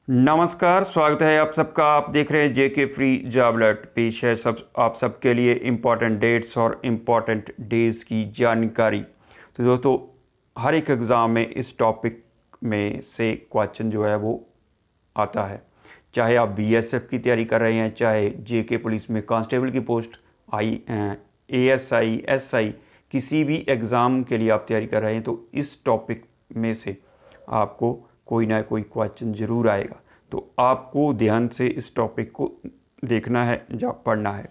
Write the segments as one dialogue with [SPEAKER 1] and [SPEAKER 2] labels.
[SPEAKER 1] नमस्कार, स्वागत है आप सबका। आप देख रहे हैं जेके फ्री जॉब अलर्ट। पेश है आप सबके लिए इम्पॉर्टेंट डेट्स और इम्पॉर्टेंट डेज़ की जानकारी। तो दोस्तों, हर एक एग्ज़ाम में इस टॉपिक में से क्वेश्चन जो है वो आता है। चाहे आप बीएसएफ की तैयारी कर रहे हैं, चाहे जेके पुलिस में कांस्टेबल की पोस्ट एएसआई एसआई किसी भी एग्ज़ाम के लिए आप तैयारी कर रहे हैं, तो इस टॉपिक में से आपको कोई ना कोई क्वेश्चन ज़रूर आएगा। तो आपको ध्यान से इस टॉपिक को देखना है या पढ़ना है।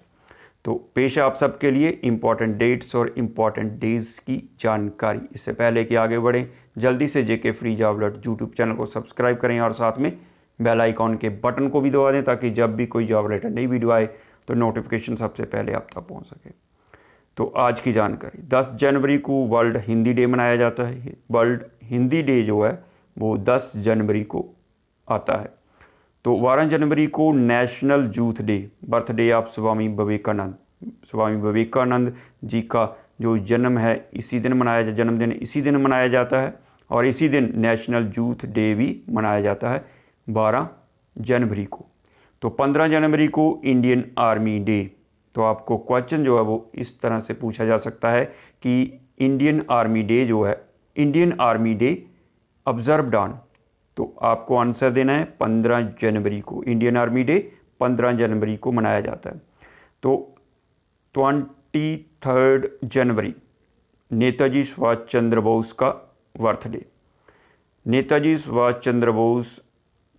[SPEAKER 1] तो पेश आप सबके लिए इम्पॉर्टेंट डेट्स और इम्पॉर्टेंट डेज़ की जानकारी। इससे पहले कि आगे बढ़ें, जल्दी से JK free job alert YouTube channel को सब्सक्राइब करें और साथ में बेल आइकॉन के बटन को भी दबा दें, ताकि जब भी कोई जॉब रिलेटेड नई वीडियो आए तो नोटिफिकेशन सबसे पहले आप तक पहुँच सके। तो आज की जानकारी, 10 जनवरी को वर्ल्ड हिंदी डे मनाया जाता है। वर्ल्ड हिंदी डे जो है वो 10 जनवरी को आता है। तो 12 जनवरी को national youth day, birthday of Swami Vivekanand ji का जो जन्म है इसी दिन जन्मदिन इसी दिन मनाया जाता है। और इसी दिन नेशनल यूथ डे भी मनाया जाता है 12 जनवरी को। तो 15 जनवरी को इंडियन आर्मी डे। तो आपको क्वेश्चन जो है वो इस तरह से पूछा जा सकता है कि इंडियन आर्मी डे जो है, Indian army day observed on. तो आपको आंसर देना है 15 जनवरी को। इंडियन आर्मी डे 15 जनवरी को मनाया जाता है। तो 23 जनवरी नेताजी सुभाष चंद्र बोस का बर्थडे। नेताजी सुभाष चंद्र बोस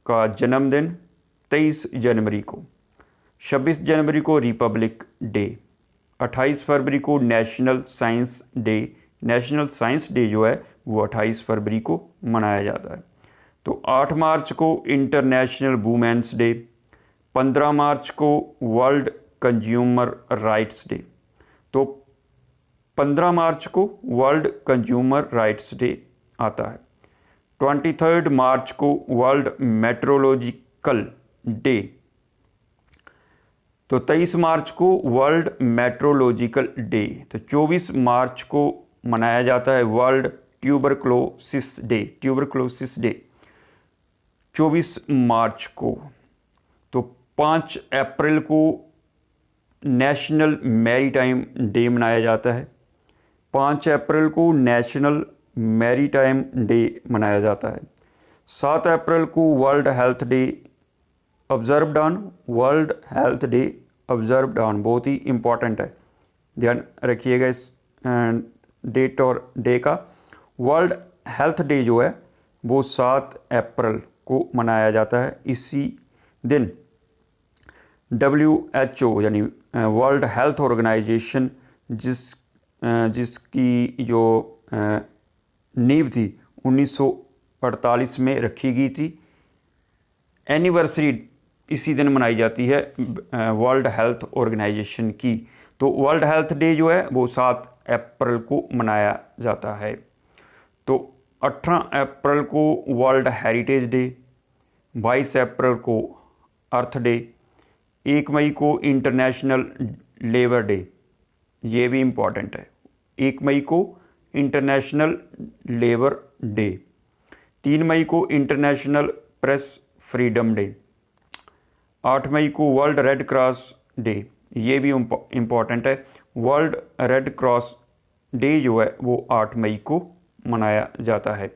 [SPEAKER 1] का जन्मदिन 23 जनवरी को। 26 जनवरी को रिपब्लिक डे। 28 फरवरी को national science day. National science day जो है वो 28 फरवरी को मनाया जाता है। तो 8 मार्च को इंटरनेशनल वुमेन्स डे। 15 मार्च को वर्ल्ड कंज्यूमर राइट्स डे। तो 15 मार्च को वर्ल्ड कंज्यूमर राइट्स डे आता है। 23 मार्च को वर्ल्ड मेट्रोलॉजिकल डे। तो 23 मार्च को वर्ल्ड मेट्रोलॉजिकल डे। तो 24 मार्च को मनाया जाता है world tuberculosis day. Tuberculosis day 24 मार्च को। तो 5 अप्रैल को नेशनल मैरीटाइम डे मनाया जाता है। 5 अप्रैल को नेशनल मैरीटाइम डे मनाया जाता है। 7 अप्रैल को world health day observed on. World health day observed on बहुत ही इम्पॉर्टेंट है, ध्यान रखिएगा इस डेट और डे का। वर्ल्ड हेल्थ डे जो है वो 7 अप्रैल को मनाया जाता है। इसी दिन WHO यानी वर्ल्ड हेल्थ ऑर्गेनाइजेशन जिसकी जो नींव थी 1948 में रखी गई थी, एनिवर्सरी इसी दिन मनाई जाती है वर्ल्ड हेल्थ ऑर्गेनाइजेशन की। तो वर्ल्ड हेल्थ डे जो है वो 7 अप्रैल को मनाया जाता है। तो 18 अप्रैल को वर्ल्ड हेरिटेज डे। 22 अप्रैल को अर्थ डे। 1 मई को इंटरनेशनल लेबर डे, ये भी इम्पॉर्टेंट है। 1 मई को इंटरनेशनल लेबर डे। 3 मई को इंटरनेशनल प्रेस फ्रीडम डे। 8 मई को वर्ल्ड रेड क्रॉस डे, ये भी इम्पॉर्टेंट है। वर्ल्ड रेड क्रॉस डे जो है वो 8 मई को मनाया जाता है।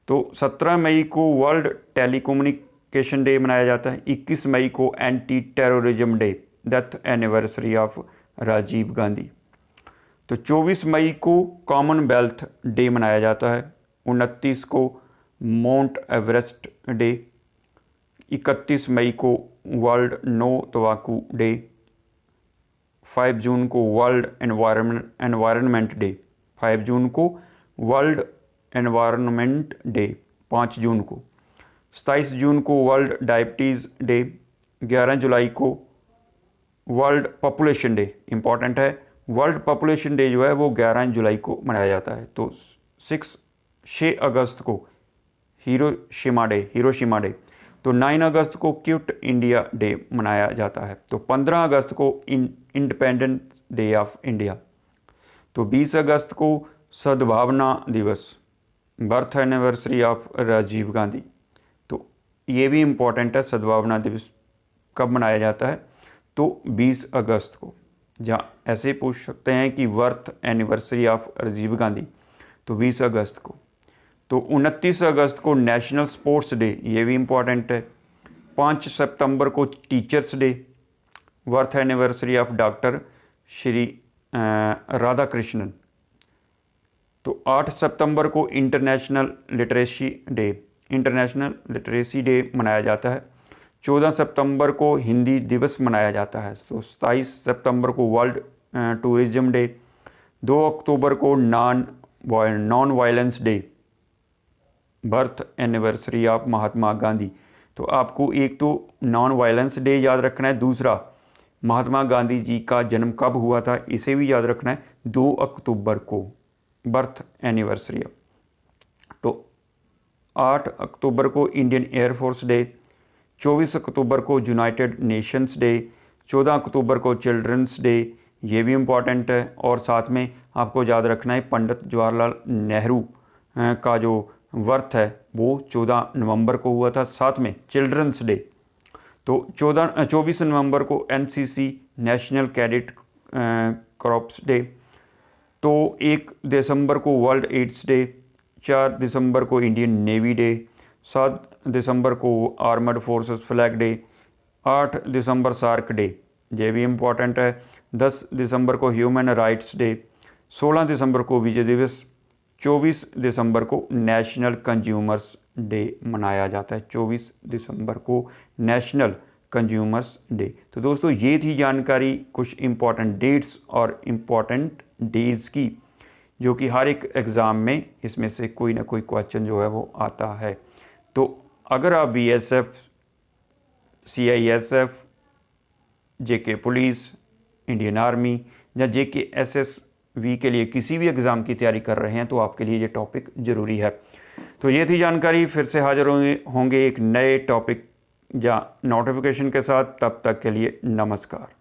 [SPEAKER 1] तो 17 मई को वर्ल्ड टेलीकम्युनिकेशन डे मनाया जाता है। 21 मई को anti terrorism day, death anniversary of Rajiv Gandhi. तो 24 मई को कॉमनवेल्थ डे मनाया जाता है। 29 को माउंट एवरेस्ट डे। 31 मई को वर्ल्ड नो तंबाकू डे। 5 जून को वर्ल्ड एनवायरनमेंट डे। 5 जून को वर्ल्ड एनवायरनमेंट डे। 5 जून को। 27 जून को वर्ल्ड डायबिटीज़ डे। 11 जुलाई को वर्ल्ड पॉपुलेशन डे, इम्पॉर्टेंट है। वर्ल्ड पॉपुलेशन डे जो है वो 11 जुलाई को मनाया जाता है। तो 6 अगस्त को हिरोशिमा डे। तो 9 अगस्त को क्विट इंडिया डे मनाया जाता है। तो 15 अगस्त को इंडिपेंडेंस डे ऑफ इंडिया। तो 20 अगस्त को Sadbhavana Diwas, birth anniversary of Rajiv Gandhi. तो ये भी इम्पोर्टेंट है, सद्भावना दिवस कब मनाया जाता है, तो 20 अगस्त को। जहाँ ऐसे पूछ सकते हैं कि birth anniversary of Rajiv Gandhi, तो 20 अगस्त को। तो 29 अगस्त को नेशनल स्पोर्ट्स डे, ये भी इम्पोर्टेंट है। 5 सितंबर को teachers day, birth anniversary of doctor Shri Radha Krishnan. तो 8 सितंबर को इंटरनेशनल लिटरेसी डे मनाया जाता है। 14 सितंबर को हिंदी दिवस मनाया जाता है। तो 27 सितंबर को वर्ल्ड टूरिज्म डे। 2 अक्टूबर को non violence day, birth anniversary of Mahatma Gandhi. तो आपको एक तो नॉन वायलेंस डे याद रखना है, दूसरा महात्मा गांधी जी का जन्म कब हुआ था इसे भी याद रखना है, 2 अक्टूबर को बर्थ एनिवर्सरी। तो 8 अक्टूबर को इंडियन एयरफोर्स डे। 24 अक्टूबर को यूनाइटेड नेशंस डे। 14 अक्टूबर को चिल्ड्रंस डे, ये भी इम्पॉर्टेंट है। और साथ में आपको याद रखना है पंडित जवाहरलाल नेहरू का जो बर्थ है वो 14 नवंबर को हुआ था। साथ में चिल्ड्रंस डे, तो 24 नवंबर को NCC national cadet corps day. तो 1 दिसंबर को वर्ल्ड एड्स डे। 4 दिसंबर को इंडियन नेवी डे। 7 दिसंबर को आर्मर्ड फोर्सेस फ्लैग डे। 8 दिसंबर सार्क डे, ये भी इम्पॉर्टेंट है। 10 दिसंबर को ह्यूमन राइट्स डे। 16 दिसंबर को विजय दिवस। 24 दिसंबर को नेशनल कंज्यूमर्स डे मनाया जाता है। 24 दिसंबर को नेशनल कंज्यूमर्स डे। तो दोस्तों ये थी जानकारी कुछ इम्पॉर्टेंट डेट्स और इम्पॉर्टेंट डेज़ की, जो कि हर एक एग्ज़ाम में इसमें से कोई ना कोई क्वेश्चन जो है वो आता है। तो अगर आप BSF, CISF, JK police, Indian army या JK SSV के लिए किसी भी एग्ज़ाम की तैयारी कर रहे हैं तो आपके लिए ये टॉपिक ज़रूरी है। तो ये थी जानकारी। फिर से हाजिर होंगे एक नए टॉपिक या नोटिफिकेशन के साथ। तब तक के लिए नमस्कार।